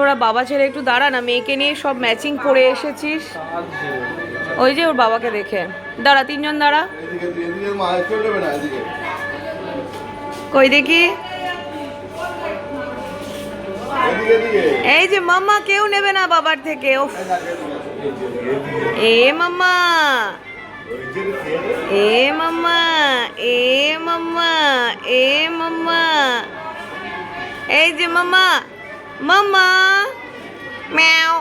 তোরা বাবা ছেলে একটু দাঁড়া না, মেয়েকে নিয়ে সব ম্যাচিং করে এসেছিস। ওই যে ওর বাবাকে দেখে দাঁড়া, তিনজন দাঁড়া। কই দেখি, এই যে মাম্মা, কেউ নেবে না বাবার থেকে। ও এ মাম্মা, এ মাম্মা, এ মাম্মা, এ মাম্মা, এই যে মাম্মা, মাম্মা ম্যাও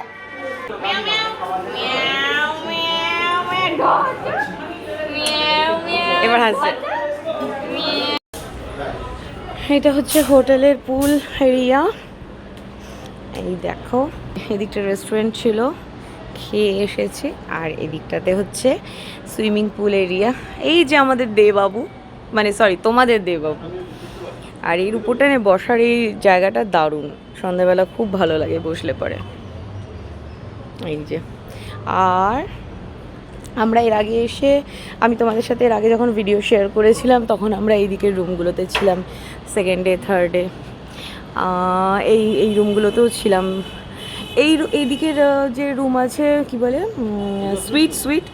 ম্যাও ম্যাও ম্যাও ম্যাও ম্যাও। এবার হাসছে। এটা হচ্ছে হোটেলের পুল এরিয়া। এই দেখো, এদিকটা রেস্টুরেন্ট ছিল, খেয়ে এসেছি। আর এদিকটাতে হচ্ছে সুইমিং পুল এরিয়া। এই যে আমাদের দেবাবু, মানে সরি তোমাদের দেবাবু। আর এর উপরটানে বসার এই জায়গাটা দারুণ, সন্ধ্যাবেলা খুব ভালো লাগে বসলে পরে। এই যে, আর আমরা এর আগে এসে, আমি তোমাদের সাথে এর আগে যখন ভিডিও শেয়ার করেছিলাম তখন আমরা এই দিকের রুমগুলোতে ছিলাম, সেকেন্ডে থার্ডে। এই রুমগুলোতেও ছিলাম। এই দিকের যে রুম আছে কি বলে, সুইট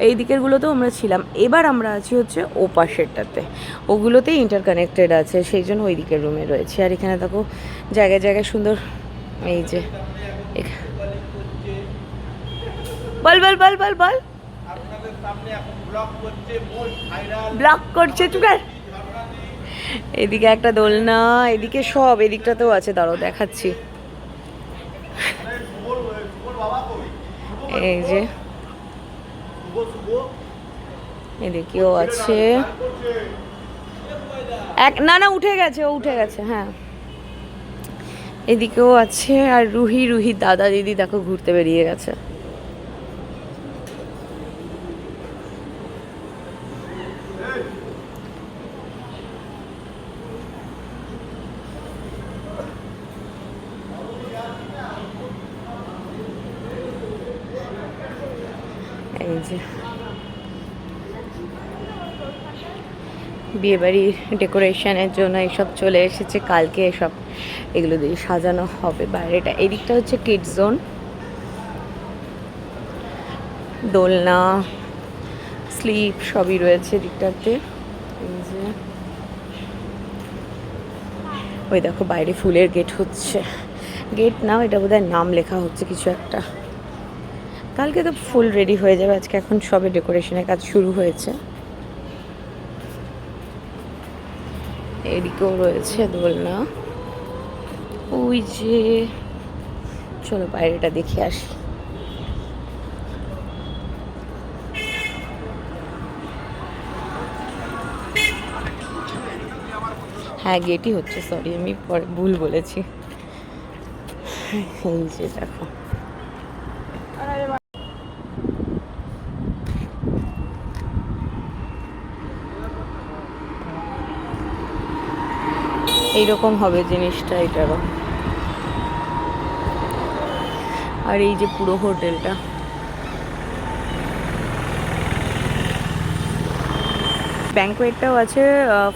এই দিকেরগুলোতেও আমরা ছিলাম। এবার আমরা আছি হচ্ছে ও পাশেরটাতে, ওগুলোতেই ইন্টারকানেক্টেড আছে, সেই জন্য ওই দিকের রুমে রয়েছে। আর এখানে দেখো জায়গায় জায়গায় সুন্দর, এই যে বল বল বল বল বল, ব্লক করছে চুকার। এদিকে একটা দোলনা, এদিকে সব, এদিকটাতেও আছে, দাঁড়াও দেখাচ্ছি। এই যে এদিকেও আছে, না না উঠে গেছে, ও উঠে গেছে, হ্যাঁ। এদিকেও আছে। আর রুহি দাদা দিদি দেখো ঘুরতে বেরিয়ে গেছে। এই যে বিয়েবাড়ির ডেকোরেশনের জন্য এসব চলে এসেছে, কালকে এসব এগুলো দিয়ে সাজানো হবে বাইরেটা। এদিকটা হচ্ছে কিডস জোন, দোলনা, স্লিপ সবই রয়েছে এদিকটাতে। এই যে ওই দেখো বাইরে ফুলের গেট হচ্ছে, গেট নাও, এটা বোধহয় নাম লেখা হচ্ছে কিছু একটা। কালকে তো ফুল রেডি হয়ে যাবে, আজকে এখন সবে ডেকোরেশনের কাজ শুরু হয়েছে। এদিকেও রয়েছে দোলনা। ওই যে, চলো বাইরেটা দেখে আসি। হ্যাঁ গেটই হচ্ছে, সরি আমি পরে ভুল বলেছি। এই যে দেখো, এইরকম হবে জিনিসটা এটারও। আর এই যে পুরো হোটেলটা, ব্যাঙ্কোয়েটটাও আছে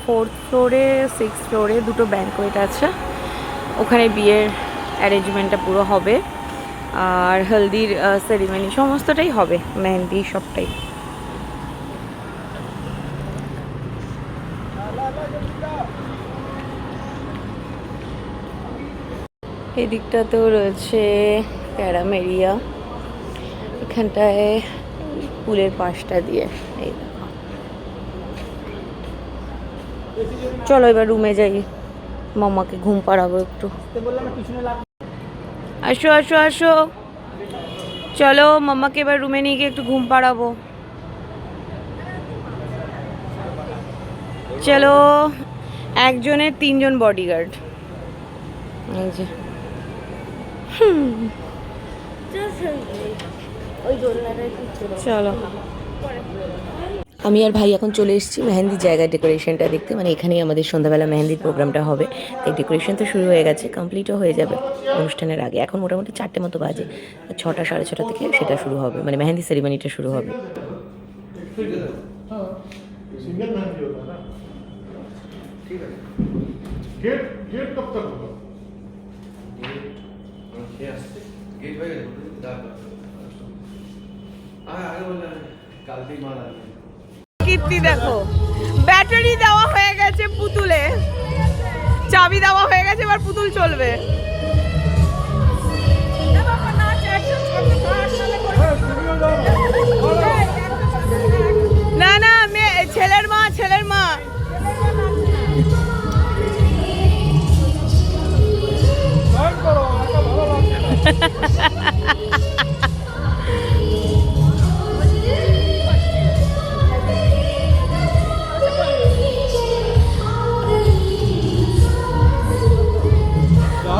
4th ফ্লোরে 6th ফ্লোরে, দুটো ব্যাঙ্কোয়েট আছে। ওখানে বিয়ের অ্যারেঞ্জমেন্টটা পুরো হবে, আর হলদির সেরিমনি সমস্তটাই হবে, মেহেন্দি সবটাই। এই দিকটাতেও রয়েছে ক্যারাম এরিয়া, এখানটায় পুলের পাশটা দিয়ে। এই দেখো, চলো এবার রুমে যাই, মামাকে ঘুম পাড়াবো একটু। আসো আসো আসো, চলো মামাকে এবার রুমে নিয়ে গিয়ে একটু ঘুম পাড়াবো। চলো, একজনের 3জন বডিগার্ড। এই যে চলো, আমি আর ভাই এখন চলে এসেছি মেহেন্দির জায়গায় ডেকোরেশনটা দেখতে, মানে এখানেই আমাদের সন্ধ্যাবেলা মেহেন্দির প্রোগ্রামটা হবে। তাই ডেকোরেশন তো শুরু হয়ে গেছে, কমপ্লিটও হয়ে যাবে অনুষ্ঠানের আগে। এখন মোটামুটি 4টে মতো বাজে, 6টা 6:30 থেকে সেটা শুরু হবে, মানে মেহেন্দি সেরিমনিটা শুরু হবে। কীর্তি দেখো, ব্যাটারি দেওয়া হয়ে গেছে পুতুলে, চাবি দেওয়া হয়ে গেছে, এবার পুতুল চলবে। না না, ছেলের মা, ছেলের মা।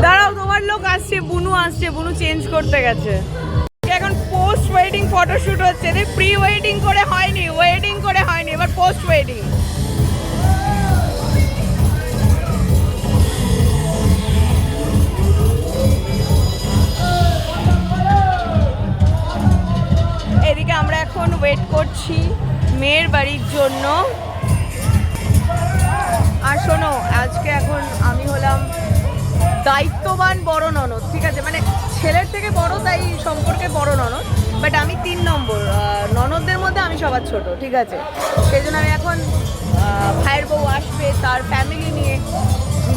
দাঁড়াও, তোমার লোক আসছে, বুনু আসছে, বুনু চেঞ্জ করতে গেছে। এখন পোস্ট ওয়েডিং ফটোশুট হচ্ছে, প্রি ওয়েডিং করে হয়নি, ওয়েডিং করে হয়নি, এবার পোস্ট ওয়েডিং। এদিকে আমরা এখন ওয়েট করছি মেয়ের বাড়ির জন্য। আর শোনো, আজকে এখন আমি হলাম দায়িত্ববান বড় ননদ, ঠিক আছে, মানে ছেলের থেকে বড়, তাই সম্পর্কে বড় ননদ, বাট আমি 3 নম্বর ননদদের মধ্যে আমি সবার ছোট, ঠিক আছে। সেই জন্য আমি এখন ভাইয়ের বউ আসবে, তার ফ্যামিলি নিয়ে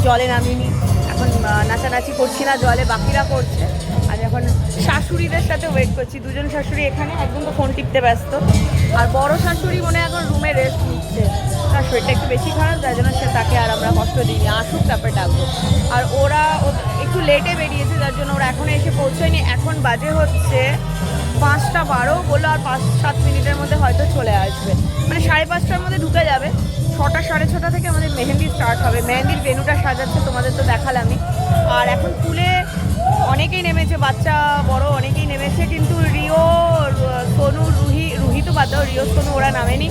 জলে নামিনি, এখন নাচানাচি করছি না জলে, বাকিরা করছে। আর এখন শাশুড়িদের সাথে ওয়েট করছি, দুজন শাশুড়ি এখানে, একদম তো ফোন টিপতে ব্যস্ত, আর বড় শাশুড়ি মনে এখন রুমে রেস্ট নিচ্ছে, তার শরীরটা একটু বেশি খারাপ, যার জন্য সে তাকে আর আমরা কষ্ট দিইনি, আসুক তারপরে ডাকবো। আর ওরা একটু লেটে বেরিয়েছে, যার জন্য ওরা এখনো এসে পৌঁছয়নি। এখন বাজে হচ্ছে 5:12, বললো আর 5-7 মিনিটের মধ্যে হয়তো চলে আসবে, মানে 5:30টার মধ্যে ঢুকে যাবে। 6টা 6:30 থেকে আমাদের মেহেন্দি স্টার্ট হবে, মেহেন্দির ভেন্যুটা সাজাচ্ছে, তোমাদের তো দেখালামই। আর এখন ফুলে অনেকেই নেমেছে, বাচ্চা বড় অনেকেই নেমেছে, কিন্তু রিও, সোনু, রুহি তো বাদ দাও, রিও সোনু ওরা নামেনি,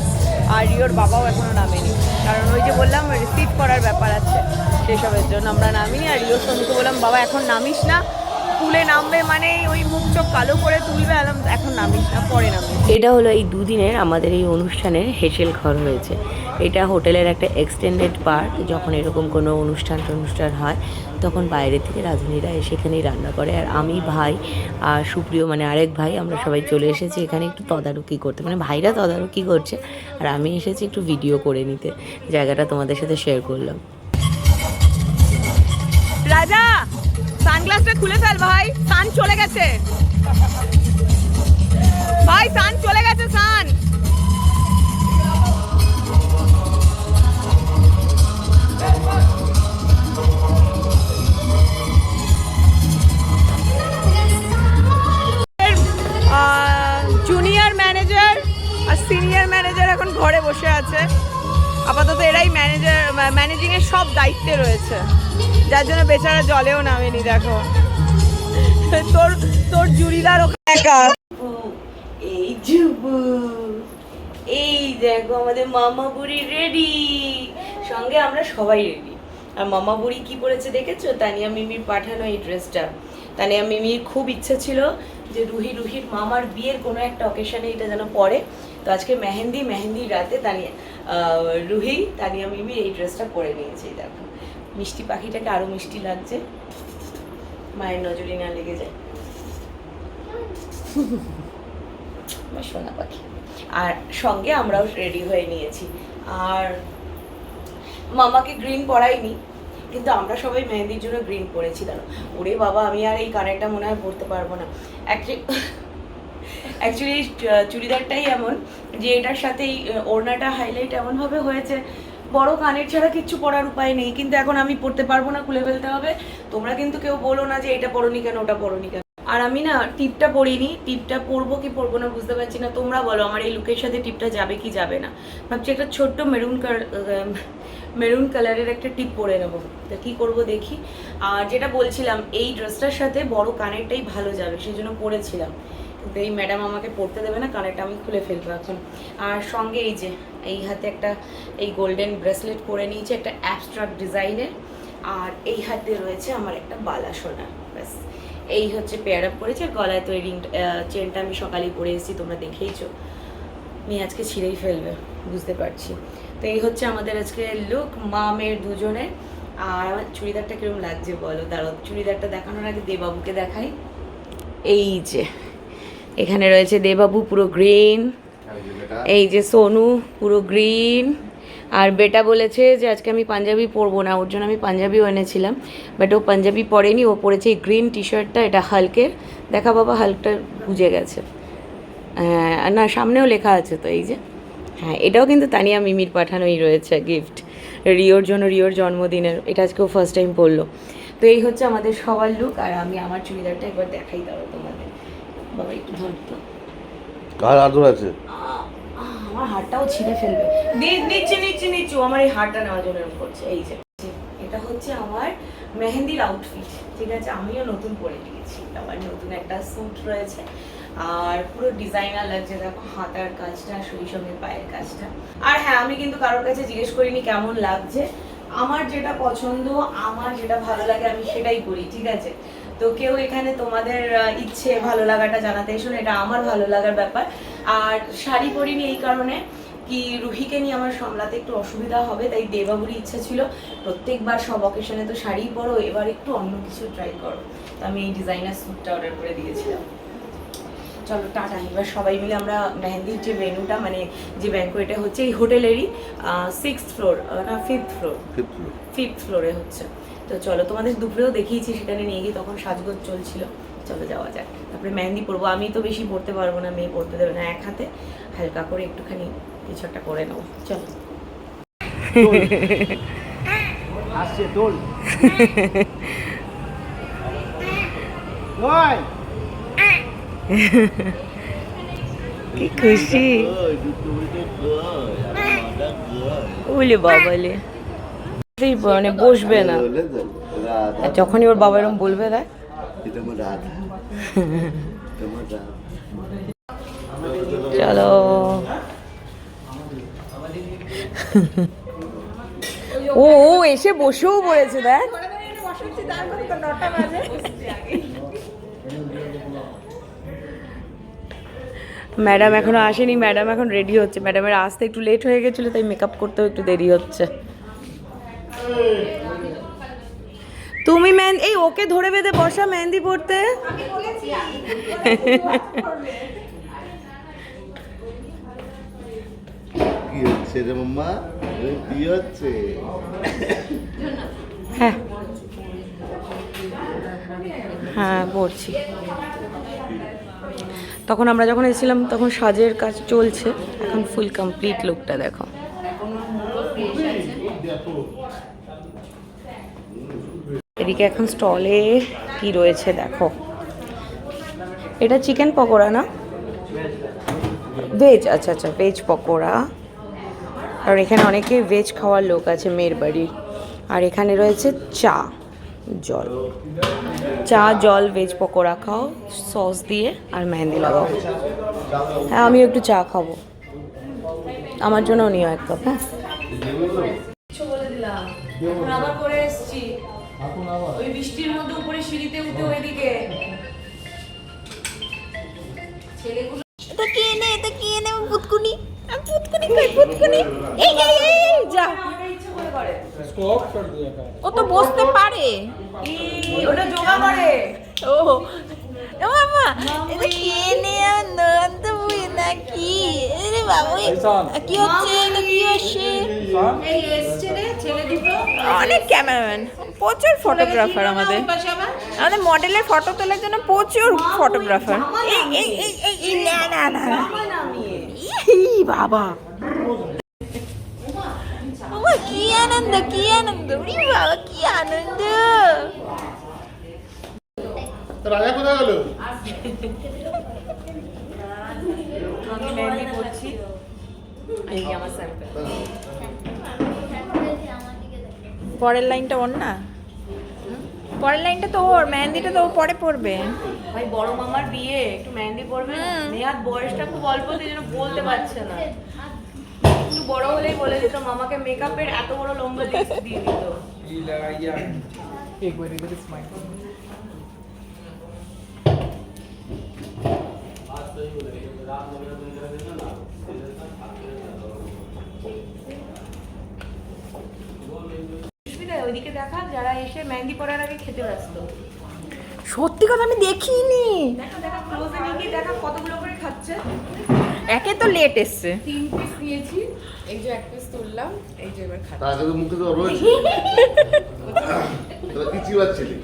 আর রিওর বাবাও এখনও নামেনি, কারণ ওই যে বললাম রিসিভ করার ব্যাপার আছে, সেসবের জন্য আমরা নামিনি। আর রিও সোনুকে বললাম, বাবা এখন নামিস না, পুলে নামবে মানে ওই মুখ চোখ কালো করে তুলবে, এখন নামিস না, পরে নামিস। এটা হলো এই দুদিনের আমাদের এই অনুষ্ঠানের হেসেল ঘর হয়েছে। এটা হোটেলের একটা এক্সটেন্ডেড পার্ট, যখন এরকম কোনো অনুষ্ঠান হয় তখন বাইরে থেকে রাঁধুনিরা এসে এখানেই রান্না করে। আর আমি, ভাই আর সুপ্রিয় মানে আরেক ভাই, আমরা সবাই চলে এসেছি এখানে একটু তদারকি করতে, মানে ভাইরা তদারকি করছে আর আমি এসেছি একটু ভিডিও করে নিতে, জায়গাটা তোমাদের সাথে শেয়ার করলাম। রাজা, সানগ্লাসটা খুলে ফেল ভাই, সান চলে গেছে ভাই, সান চলে গেছে, সান। জুনিয়র ম্যানেজার আর সিনিয়র ম্যানেজার এখন ঘরে বসে আছে, আপাতত এরাই ম্যানেজিং এর সব দায়িত্বে রয়েছে, যার জন্য বেচারা জলেও নামেনি। দেখো তোর জুরিদার ওখানে একা, এই যুবু, এই দেখো আমাদের মামা বুড়ি রেডি, সঙ্গে আমরা সবাই রেডি। আর মামা বুড়ি কি পরেছে দেখেছো? তানিয়া মিমির পাঠানো এই ড্রেসটা। তানিয়া মিমির খুব ইচ্ছে ছিল যে রুহির মামার বিয়ের কোনো একটা অকেশনে এটা যেন পরে, তো আজকে মেহেন্দি রাতে তানিয়া মিমি এই ড্রেসটা পরে নিয়েছে। দেখো মিষ্টি পাখিটাকে আরো মিষ্টি লাগছে, মায়ের নজরে না লেগে যায়, আমার সোনা পাখি। আর সঙ্গে আমরাও রেডি হয়ে নিয়েছি। আর মামাকে গ্রিন পরাইনি, কিন্তু আমরা সবাই মেহেন্দির জন্য গ্রিন পরেছিলাম। ওরে বাবা, আমি আর এই কানেরটা মনে হয় পরতে পারবো না। অ্যাকচুয়ালি চুড়িদারটাই এমন যে এটার সাথেই ওড়নাটা হাইলাইট এমনভাবে হয়েছে, বড় কানের ছাড়া কিচ্ছু পরার উপায় নেই, কিন্তু এখন আমি পরতে পারবো না, খুলে ফেলতে হবে। তোমরা কিন্তু কেউ বলো না যে এটা পরোনি কেন, ওটা পরোনি কেন। আর আমি না টিপটা পরিনি, টিপটা পরবো কি পরবো না বুঝতে পারছি না। তোমরা বলো আমার এই লুকের সাথে টিপটা যাবে কি যাবে না। ভাবছি একটা ছোট্ট মেরুন কালারের একটা টিপ পরে নেবো, তা কী করবো দেখি। আর যেটা বলছিলাম, এই ড্রেসটার সাথে বড় কানেরটাই ভালো যাবে, সেই জন্য পরেছিলাম, কিন্তু এই ম্যাডাম আমাকে পরতে দেবে না, কানেরটা আমি খুলে ফেলবো এখন। আর সঙ্গে এই যে এই হাতে একটা এই গোল্ডেন ব্রেসলেট পরে নিয়েছি, একটা অ্যাবস্ট্রাক্ট ডিজাইনের। আর এই হাতে রয়েছে আমার একটা বালা সোনা, ব্যাস এই হচ্ছে পেয়ার আপ করেছে। আর গলায় তো এই চেনটা আমি সকালেই পরে এসেছি, তোমরা দেখেইছো, মেয়ে আজকে ছিঁড়েই ফেলবে বুঝতে পারছি। তো এই হচ্ছে আমাদের আজকে লুক মেয়ের দুজনের। আর আমার চুড়িদারটা কিরকম লাগছে বলো, দাঁড়াও চুড়িদারটা দেখানোর আগে দেবাবুকে দেখাই। এই যে এখানে রয়েছে দেবাবু পুরো গ্রিন, এই যে সোনু পুরো গ্রিন, আর বেটা বলেছে যে আজকে আমি পাঞ্জাবি পরবো না, ওর জন্য আমি পাঞ্জাবিও এনেছিলাম, বাট ও পাঞ্জাবি পরেনি, ও পরেছে এই গ্রিন টি শার্টটা, এটা হাল্কের। দেখা বাবা, হাল্কটা বুঝে গেছে। হ্যাঁ না, সামনেও লেখা আছে তো, এই যে। হ্যাঁ, এটাও কিন্তু তানিয়া মিমির পাঠানোই রয়েছে গিফট রিওর জন্য, রিওর জন্মদিনের। এটা আজকে ও ফার্স্ট টাইম পরলো। তো এই হচ্ছে আমাদের সবার লুক। আর আমি আমার চুড়িদারটা একবার দেখাই দাও তোমাদের। বাবা একটু ধরতো, কার আদর আছে? আমার হাড়টাও ছিঁড়ে ফেলবে। নিচে আমার এই হাড়টা নেওয়ার জন্য এরকম করছে। এই যে এটা হচ্ছে আমার মেহেন্দির আউটফিট, ঠিক আছে? আমিও নতুন পরে নিয়েছি, আমার নতুন একটা স্যুট রয়েছে, আর পুরো ডিজাইনার লাগছে। দেখো হাতার কাজটা, শৈশবের পায়ের কাজটা। আর হ্যাঁ, আমি কিন্তু কারোর কাছে জিজ্ঞেস করিনি কেমন লাগছে। আমার যেটা পছন্দ, আমার যেটা ভালো লাগে, আমি সেটাই করি, ঠিক আছে? তো কেউ এখানে তোমাদের ইচ্ছে ভালো লাগাটা জানাতে এসো, এটা আমার ভালো লাগার ব্যাপার। আর শাড়ি পরিনি এই কারণে কি, রুহিকে নিয়ে আমার সামলাতে একটু অসুবিধা হবে, তাই দেবাবুরই ইচ্ছা ছিল প্রত্যেকবার সব অকেশনে তো শাড়ি পরো, এবার একটু অন্য কিছু ট্রাই করো। তো আমি এই ডিজাইনার স্যুটটা অর্ডার করে দিয়েছিলাম। চলো টাটা, এবার সবাই মিলে আমরা মেহেন্দির যে ভেন্যুটা, মানে যে ব্যাংকোয়েটে হচ্ছে এই হোটেলেরই 6th ফ্লোর না 5th ফ্লোর, 5th ফ্লোরে হচ্ছে। তো চলো, তোমাদের দুপুরেও দেখিয়েছি, সেখানে নিয়ে গিয়ে তখন সাজগোজ চলছিল। চলো যাওয়া যাক, তারপরে মেহেন্দি পরবো। আমি তো বেশি পড়তে পারবো না, মেয়ে পড়তে দেবে না, এক হাতে হালকা করে একটুখানি কিছু একটা করে নেবো। চলো আসছে দোল। কি খুশি, ওলে বাবালে, মানে বসবে না, আর যখনই ওর বাবা এরকম বলবে, দেখ চলো। ও এসে বসেও পড়েছে, দেখ। ম্যাডাম এখনো আসেনি, ম্যাডাম এখন রেডি হচ্ছে। ম্যাডামের আসতে একটু লেট হয়ে গেছিলো, তাই মেকআপ করতেও একটু দেরি হচ্ছে। তুমি এই ওকে ধরে বেঁধে বসা মেহেন্দি পড়তে। কি হচ্ছে রে মাম্মা? কি হচ্ছে? হ্যাঁ হ্যাঁ পড়ছি। তখন আমরা যখন এসেছিলাম তখন সাজের কাজ চলছে, এখন ফুল কমপ্লিট লুকটা দেখো। এদিকে এখন স্টলে কি রয়েছে দেখো। এটা চিকেন পকোড়া না, ভেজ? আচ্ছা আচ্ছা, ভেজ পকোড়া। আর এখানে অনেকে ভেজ খাওয়ার লোক আছে মেয়ের বাড়ির। আর এখানে রয়েছে চা জল, চা জল, ভেজ পকোড়া খাও সস দিয়ে আর মেহেন্দি লাগাও। হ্যাঁ আমিও একটু চা খাবো, আমার জন্যও নিও এক কাপ। হ্যাঁ বলে দিলাম, আবার করে এসছি ওই বৃষ্টির মধ্যে উপরে সিঁড়িতে উঠে ওইদিকে ছেলেগুলো। এটা কে নে, এটা কে নে? পুতকুনি, আমি পুতকুনি কই, পুতকুনি। এই এই এই যা, ইচ্ছে করে করে স্টপ कर दिया था। ও তো বসতে পারে, ওটা যোগা করে। ও মামা, এটা কে নে? নন্দ বুই নাকি? আরে বাবা, কি হচ্ছে? এটা কি হচ্ছে? এই এসছে রে ছেলে দুটো, অনেক ক্যামেরাম্যান, প্রচুর ফটোগ্রাফার। আমাদের মডেলের ফটো তোলার জন্য প্রচুর ফটোগ্রাফার। এই এই এই এই না না না, এই বাবা, কি আনন্দ, কি আনন্দ, বাবা কি আনন্দ। রাজা কোথায় গেল? আমি মেহেন্দি পড়ছি, এই আমার স্যাম্পল। পরের লাইনটা ওর না, পরের লাইনটা তো ওর, মেহেন্দিটা তো ও পরে পড়বে। ভাই বড় মামার বিয়ে, একটু মেহেন্দি পড়বে। নেহাত বয়সটা খুব অল্প, সেই জন্য বলতে পারছে না। একটু বড় হলেই বলে দিত, মামাকে মেকআপের এত বড় লম্বা লিস্ট দিয়ে দিত। ওইদিকে দেখা, যারা এসে মেহেন্দি পড়ার আগে খেতে ব্যস্ত। সত্যি কথা আমি দেখিনি। দেখা ক্লোজে নিয়ে গিয়ে দেখা কতগুলো করে খাচ্ছে। একে তো লেট এসছে। 3 পিস নিয়েছি, এই যে 1 পিস তুললাম, এই যে এবার খাচ্ছি। তাকে তো মুখে তো রয়েছে তোরা কি চিবাচ্ছিলি?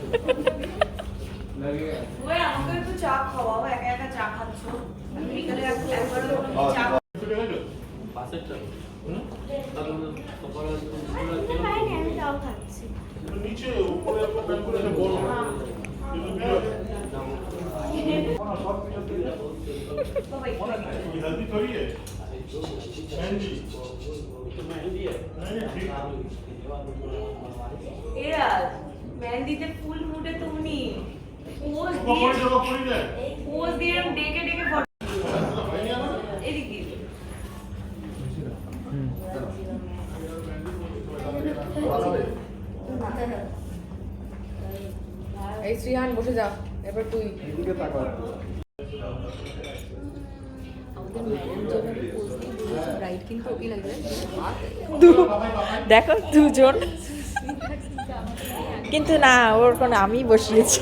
ওই আমাকে একটু চা খাওয়াও, একা একা চা খাচ্ছ। আমি বিকালে একবারও চা নিচে উপরে বড় जल्दी थोड़ी है মেহেন্দিতে ফুল ফুটে তুমি পোজ দিয়ে ডেকে ডেকে ফটো এদিকে এই শ্রীহান বসে যা, এবার তুই। দেখো দুজন, কিন্তু না ওর কোনো আমি বসিয়েছি।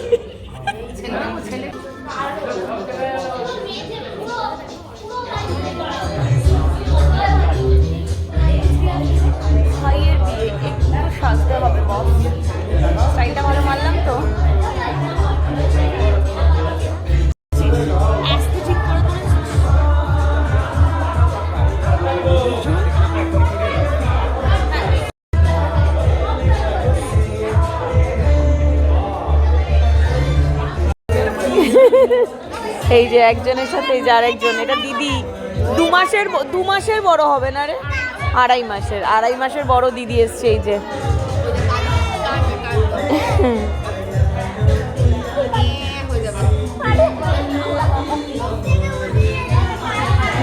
ভাইয়ের বিয়ে একটু সাজতে হবে বস, স্টাইলটা ভালো মারলাম তো। এই যে একজনের সাথে এই যে আরেকজন, এটা দিদি 2 মাসের বড় হবে না রে, 2.5 মাসের বড় দিদি এসছে। এই যে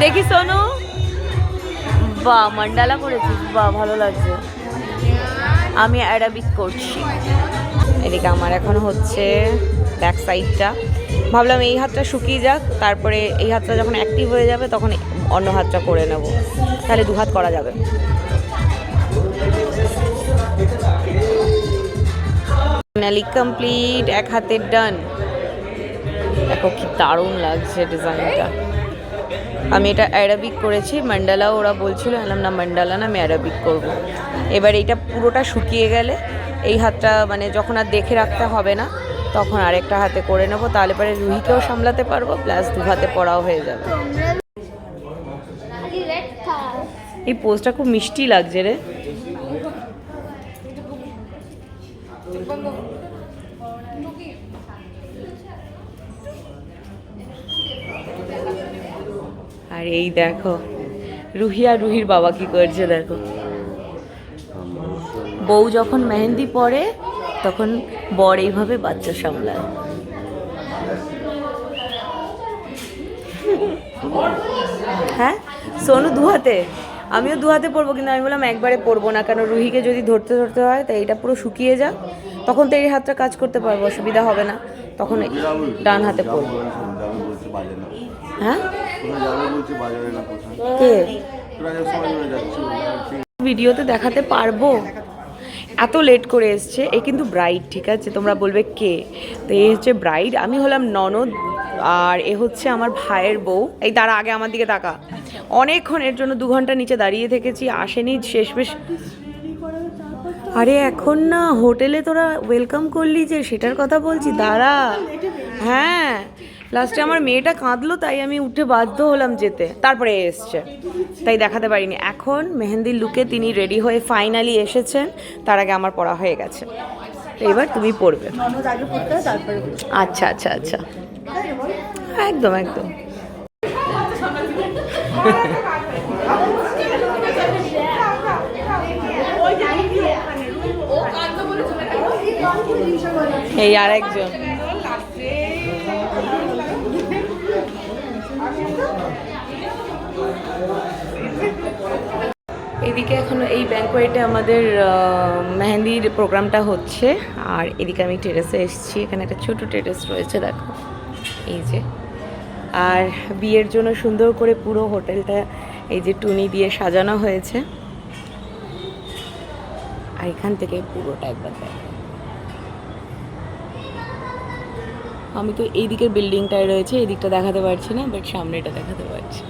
দেখি সোনু, বাহ মান্ডালা করেছিস, বাহ ভালো লাগছে। আমি অ্যারাবিক করছি। এদিকে আমার এখন হচ্ছে ব্যাক সাইডটা, ভাবলাম এই হাতটা শুকিয়ে যাক, তারপরে এই হাতটা যখন অ্যাক্টিভ হয়ে যাবে তখন অন্য হাতটা করে নেব, তাহলে 2 হাত করা যাবে। ফাইনালি কমপ্লিট, 1 হাতের ডান। দেখো কি দারুণ লাগছে ডিজাইনটা। আমি এটা অ্যারাবিক করেছি, মান্ডালা ওরা বলছিল, এলাম না মান্ডালা না, আমি অ্যারাবিক করব। এবার এইটা পুরোটা শুকিয়ে গেলে এই হাতটা মানে যখন আর দেখে রাখতে হবে না, তখন আরেকটা হাতে করে নেবো, তাহলে পরে রুহিকেও সামলাতে পারবো, প্লাস 2 হাতে পড়াও হয়ে যাবে। এই পোজটা খুব মিষ্টি লাগছে রে। আর এই দেখো রুহি আর রুহির বাবা কি করছে দেখো। বউ যখন মেহেন্দি পরে তখন বর এইভাবে বাচ্চা সামলায়। হ্যাঁ সোনু 2 হাতে, আমিও 2 হাতে পরবো, কিন্তু আমি বললাম একবারে পরবো না, কারণ রুহিকে যদি ধরতে ধরতে হয় তাই এটা পুরো শুকিয়ে যাক, তখন তো এই হাতটা কাজ করতে পারবো, অসুবিধা হবে না, তখন ডান হাতে পরবো। হ্যাঁ কে ভিডিওতে দেখাতে পারবো, এত লেট করে এসছে। এ কিন্তু ব্রাইড, ঠিক আছে, তোমরা বলবে কে, তো এ হচ্ছে ব্রাইড, আমি হলাম ননদ, আর এ হচ্ছে আমার ভাইয়ের বউ। এই তারা আগে আমার দিকে তাকা, অনেকক্ষণ এর জন্য 2 ঘন্টা নিচে দাঁড়িয়ে থেকেছি, আসেনি শেষমেশ। আরে এখন না হোটেলে তোরা ওয়েলকাম করলি যে, সেটার কথা বলছি, দাঁড়া। হ্যাঁ লাস্টে আমার মেয়েটা কাঁদলো, তাই আমি উঠে বাধ্য হলাম যেতে, তারপরে এসছে, তাই দেখাতে পারিনি। এখন মেহেন্দির লুকে তিনি রেডি হয়ে ফাইনালি এসেছেন, তার আগে আমার পড়া হয়ে গেছে, তো এবার তুমি পড়বে। আচ্ছা আচ্ছা আচ্ছা, একদম একদম। এই আর একজন, এদিকে এখন এই ব্যাংকোয়েটে আমাদের মেহেন্দির প্রোগ্রামটা হচ্ছে, আর এদিকে আমি টেরেসে এসেছি, এখানে একটা ছোট টেরেস রয়েছে দেখো, এই যে। আর বিয়ের জন্য সুন্দর করে পুরো হোটেলটা এই যে টুনি দিয়ে সাজানো হয়েছে, আর এখান থেকে পুরোটা একবার দেখো। আমি তো এই দিকের বিল্ডিংটায় রয়েছে, এই দিকটা দেখাতে পারছি না, বাট সামনেটা দেখাতে পারছি।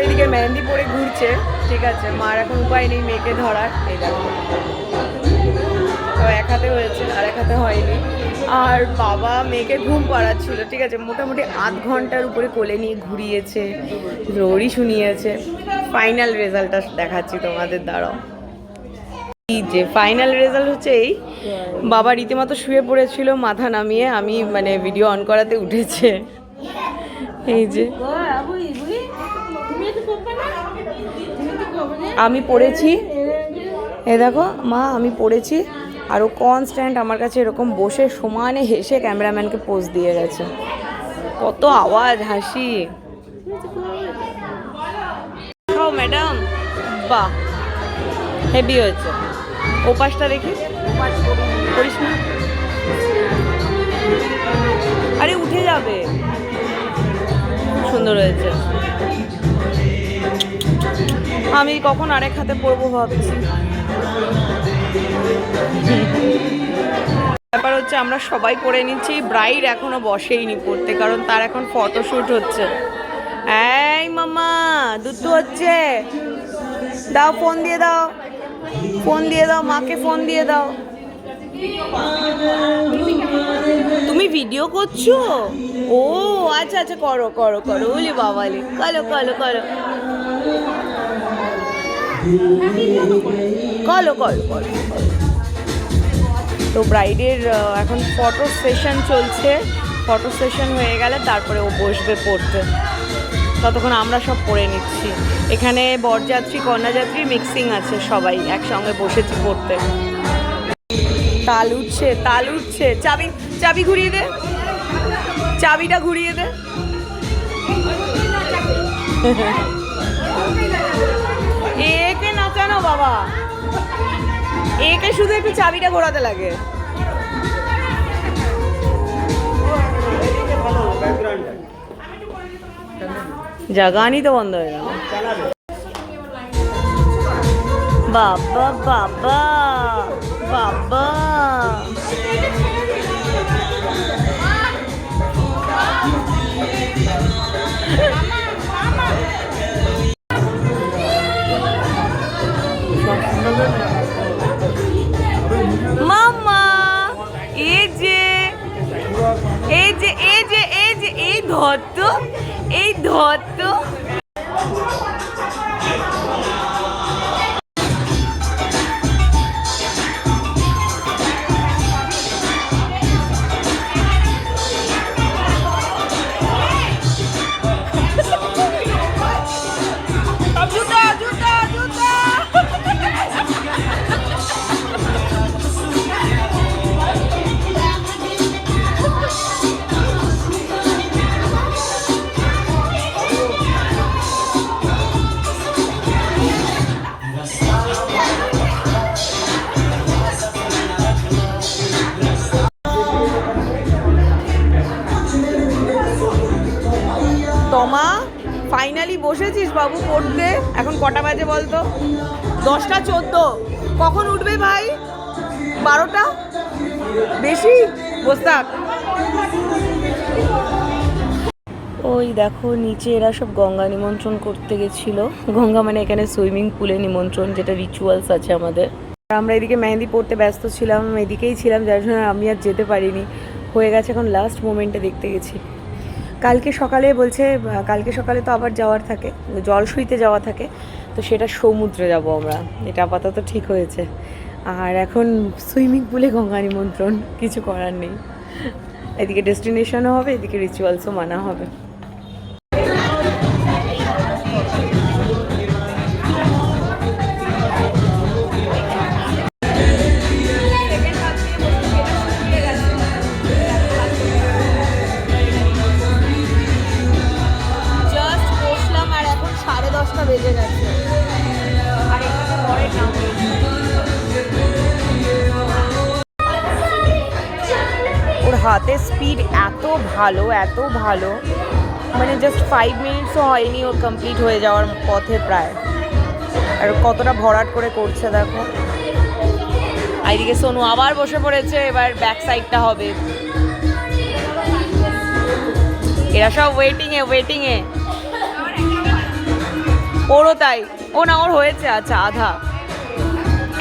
এদিকে মেহেন্দি পরে ঘুরছে, ঠিক আছে, মার এখন উপায় নেই মেয়েকে ধরার। এই দেখো, তো এক হাতে হয়েছে আর এক হাতে হয়নি। আর বাবা মেয়েকে ঘুম পাড়াচ্ছিল, ঠিক আছে, মোটামুটি আধ ঘন্টার উপরে কোলে নিয়ে ঘুরিয়েছে, রোরই শুনিয়েছে। ফাইনাল রেজাল্টটা দেখাচ্ছি তোমাদের, দাঁড়াও। এই যে ফাইনাল রেজাল্ট হচ্ছে এই, বাবা রীতিমতো শুয়ে পড়েছিল মাথা নামিয়ে, আমি মানে ভিডিও অন করাতে উঠেছে। এই যে আমি পড়েছি, এ দেখো মা আমি পড়েছি, আর ও কনস্ট্যান্ট আমার কাছে এরকম বসে সমানে হেসে ক্যামেরাম্যানকে পোজ দিয়ে গেছে। কত আওয়াজ, হাসি। খাও ম্যাডাম, বাহ হেভি হয়েছে। ও পাশটা দেখি, করিস না, আরে উঠে যাবে। খুব সুন্দর হয়েছে। আমি কখন আরেক হাতে পরবো ভাবছি। ব্যাপার হচ্ছে আমরা সবাই পরে নিচ্ছি, ব্রাইড এখনো বসেইনি পড়তে, কারণ তার এখন ফটোশ্যুট হচ্ছে। এই মামা দুধ হচ্ছে, দাও ফোন দিয়ে দাও, ফোন দিয়ে দাও মাকে, ফোন দিয়ে দাও। তুমি ভিডিও করছো? ও আচ্ছা আচ্ছা, করো করো করো, ওলে বাবালে, করো করো করো করো করো করো। তো ব্রাইডের এখন ফটো সেশন চলছে, ফটো সেশন হয়ে গেলে তারপরে ও বসবে পড়তে, ততক্ষণ আমরা সব পড়ে নিচ্ছি। এখানে বরযাত্রী কন্যাযাত্রী মিক্সিং আছে, সবাই একসঙ্গে বসেছি পড়তে। তাল উঠছে, তাল উঠছে। চাবি, চাবি ঘুরিয়ে দে, চাবিটা ঘুরিয়ে দে। একে নাচানো বাবা, একে শুধু একটু চাবিটা ঘোরাতে লাগে। জাগানি তো বন্ধ হয়ে গেল। বাবা বাবা বাবা, মামা এই যে এই যে এই যে এই যে এই ধরতো, এই ধরতো। জুতা জুতা জুতা। তোমা ফাইনালি বসেছিস বাবু পড়তে? এখন কটা বাজে বলতো? 10:14। কখন উঠবে ভাই? 12টা? বেশি? বস থাক। ওই দেখো নিচে এরা সব গঙ্গা নিমন্ত্রণ করতে গেছিলো। গঙ্গা মানে এখানে সুইমিং পুলে নিমন্ত্রণ, যেটা রিচুয়ালস আছে আমাদের। আমরা এদিকে মেহেন্দি পড়তে ব্যস্ত ছিলাম, এদিকেই ছিলাম, যার জন্য আমি আর যেতে পারিনি। হয়ে গেছে, এখন লাস্ট মোমেন্টে দেখতে গেছি। কালকে সকালে বলছে, কালকে সকালে তো আবার যাওয়ার থাকে, জল শুইতে যাওয়া থাকে, তো সেটা সমুদ্রে যাব আমরা, এটা আপাতত ঠিক হয়েছে। আর এখন সুইমিং পুলে গঙ্গা নিমন্ত্রণ, কিছু করার নেই। এদিকে ডেস্টিনেশনও হবে, এদিকে রিচুয়ালসও মানা হবে। বেজে গেছে আর এখানে পরের নাম। ওর হাতের স্পিড এত ভালো, এত ভালো, মানে জাস্ট 5 মিনিটসও হয়নি ওর কমপ্লিট হয়ে যাওয়ার পথে প্রায়। আর কতটা ভরাট করে করছে দেখো। এইদিকে সোনু আবার বসে পড়েছে, এবার ব্যাক সাইডটা হবে। এরা সব ওয়েটিং এ। ওরও তাই, ও না ওর হয়েছে, আচ্ছা আধা।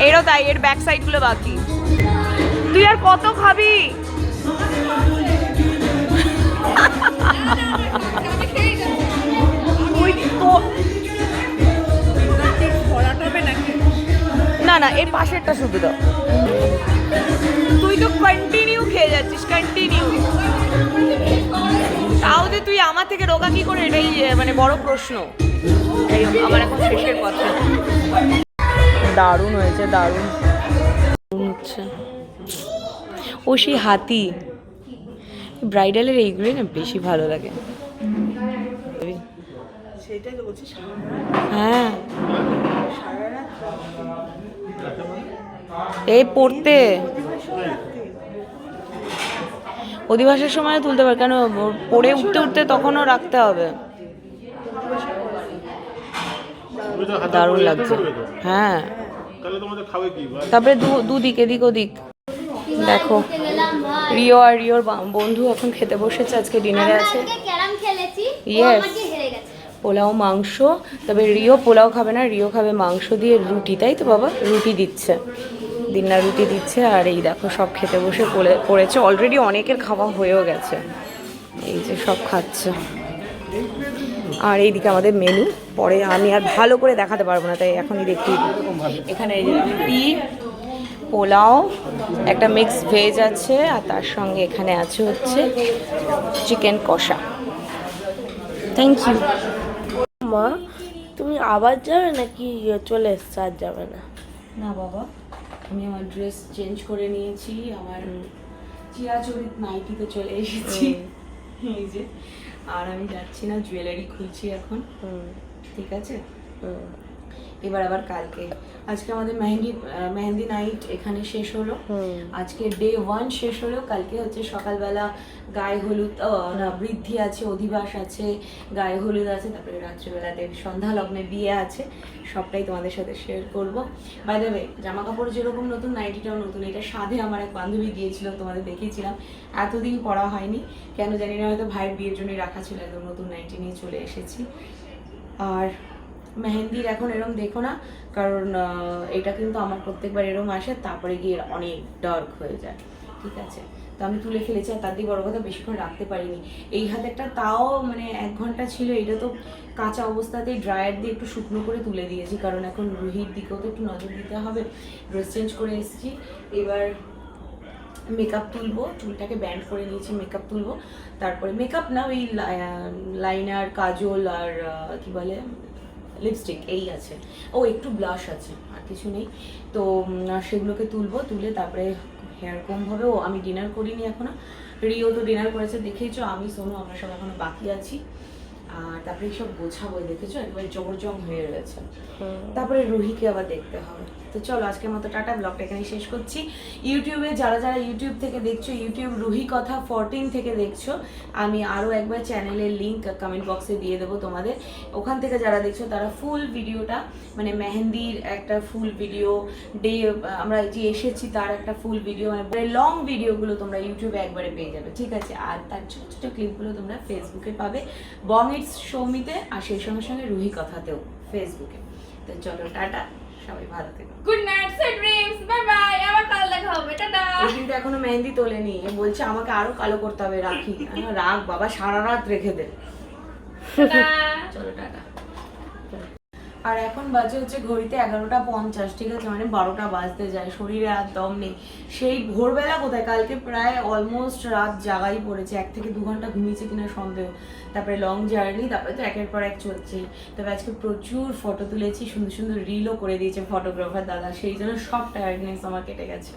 এরও তাই, এর ব্যাক সাইড গুলো বাকি। তুই আর কত খাবি? না না, এর পাশেরটা শুধু দাও। তুই তো কন্টিনিউ খেয়ে যাচ্ছিস, কন্টিনিউ। তাও যে তুই আমার থেকে রোগা কি করে, এটাই মানে বড় প্রশ্ন। আমার এখন শেষের কথা। দারুণ হয়েছে, দারুণ হচ্ছে। ও সেই হাতি, ব্রাইডালের এইগুলোই না বেশি ভালো লাগে। হ্যাঁ, এই পড়তে অধিবাসের সময় তুলতে পারে, কেন পড়ে উঠতে উঠতে তখনও রাখতে হবে। দারুণ লাগছে। হ্যাঁ, তারপরে দুদিক, এদিক ওদিক। দেখো রিও আর রিওর বন্ধু এখন খেতে বসেছে, আজকে ডিনারে আছে। ইয়েস, পোলাও মাংস। তবে রিও পোলাও খাবে না, রিও খাবে মাংস দিয়ে রুটি, তাই তো বাবা? রুটি দিচ্ছে, ডিনার রুটি দিচ্ছে। আর এই দেখো সব খেতে বসে পড়েছে, অলরেডি অনেকের খাওয়া হয়েও গেছে। এই যে সব খাচ্ছে। আর এইদিকে আমাদের মেনু, পরে আমি আর ভালো করে দেখাতে পারবো না, তাই এখনই দেখি। এখানে এই যে রুটি, পোলাও, একটা মিক্স ভেজ আছে, আর তার সঙ্গে এখানে আছে হচ্ছে চিকেন কষা। Thank you. মা, তুমি আবার যাবে নাকি চলে এসছো? আর যাবে না? না বাবা, আমি আমার ড্রেস চেঞ্জ করে নিয়েছি, আমার চিরাচরিত নাইটিতে চলে এসেছি। এই যে, আর আমি যাচ্ছি না, জুয়েলারি খুলছি এখন। ঠিক আছে, এবার আবার কালকে। আজকে আমাদের মেহেন্দি নাইট এখানে শেষ হলো। আজকে ডে 1 শেষ হলো। কালকে হচ্ছে সকালবেলা গায়ে হলুদ, না বৃদ্ধি আছে, অধিবাস আছে, গায়ে হলুদ আছে, তারপরে রাত্রিবেলাতে সন্ধ্যা লগ্নে বিয়ে আছে। সবটাই তোমাদের সাথে শেয়ার করবো। বাই দ্য ওয়ে, জামা কাপড় যেরকম নতুন, নাইটিটাও নতুন। এটা সাধে আমার এক বান্ধবী দিয়েছিল, তোমাদের দেখিয়েছিলাম। এতদিন পরা হয়নি কেন জানি না, হয়তো ভাইয়ের বিয়ের জন্যই রাখা ছিল। একদম নতুন নাইটি নিয়ে চলে এসেছি। আর মেহেন্দির এখন এরম দেখো না, কারণ এটা কিন্তু আমার প্রত্যেকবার এরম আসে, তারপরে গিয়ে অনেক ডার্ক হয়ে যায়। ঠিক আছে, তো আমি তুলে ফেলেছি। আর তার দিয়ে বড় কথা, বেশিক্ষণ রাখতে পারিনি। এই হাতেরটা তাও মানে 1 ঘন্টা ছিল, এটা তো কাঁচা অবস্থাতেই ড্রায়ার দিয়ে একটু শুকনো করে তুলে দিয়েছি, কারণ এখন রুহির দিকেও তো একটু নজর দিতে হবে। ড্রেস চেঞ্জ করে এসেছি, এবার মেকআপ তুলবো, চুলটাকে ব্যান্ড করে নিয়েছি, মেকআপ তুলবো। তারপরে মেকআপ না, ওই লাইনার, কাজল আর কি বলে লিপস্টিক এই আছে, ও একটু ব্লাশ আছে, আর কিছু নেই। তো সেগুলোকে তুলে তারপরে হেয়ার কম হবে। ও আমি ডিনার করিনি এখনো, রিও তো ডিনার করেছে দেখেইছো, আমি সোনু আমরা সব এখনো বাকি আছি। আর তারপরে এইসব গোছাবো, দেখেছো একবার জবরজং হয়ে রয়েছে। তারপরে রুহিকে আবার দেখতে হবে। তো চলো আজকের মতো টাটা, ব্লগটা এখানেই শেষ করছি। ইউটিউবে যারা ইউটিউব থেকে দেখছো, ইউটিউব রুহি কথা 14 থেকে দেখছো, আমি আরও একবার চ্যানেলের লিঙ্ক কমেন্ট বক্সে দিয়ে দেবো তোমাদের। ওখান থেকে যারা দেখছো তারা ফুল ভিডিওটা, মানে মেহেন্দির একটা ফুল ভিডিও, ডে আমরা যে এসেছি তার একটা ফুল ভিডিও, মানে লং ভিডিওগুলো তোমরা ইউটিউবে একবারে পেয়ে যাবে। ঠিক আছে, আর তার ছোটো ছোটো ক্লিপগুলো তোমরা ফেসবুকে পাবে, বং ইটস সৌমিতে, আর সেই সঙ্গে সঙ্গে রুহি কথাতেও ফেসবুকে। তো চলো টাটা, সবাই ভালো থেকো। Good night, sweet dreams, bye bye, আবার কাল দেখা হবে, টাটা। এই কিন্তু এখনো মেহেন্দি তোলেনি, বলছে আমাকে আরো কালো করতে হবে, রাখি। রাখ বাবা, সারা রাত রেখে দে। চলো টাটা। আর এখন বাজে হচ্ছে ঘড়িতে 11:50, ঠিক আছে, মানে 12টা বাজতে যায়, শরীরে আর দম নেই। সেই ভোরবেলা কোথায়, কালকে প্রায় অলমোস্ট রাত জাগাই পড়েছে, 1 থেকে 2 ঘন্টা ঘুমিয়েছে কিনা সন্দেহ। তারপরে লং জার্নি, তারপরে তো একের পর এক চলছে। তবে আজকে প্রচুর ফটো তুলেছি, সুন্দর সুন্দর রিলও করে দিয়েছে ফটোগ্রাফার দাদা, সেই জন্য সব টায়ার্ডনেস আমার কেটে গেছে।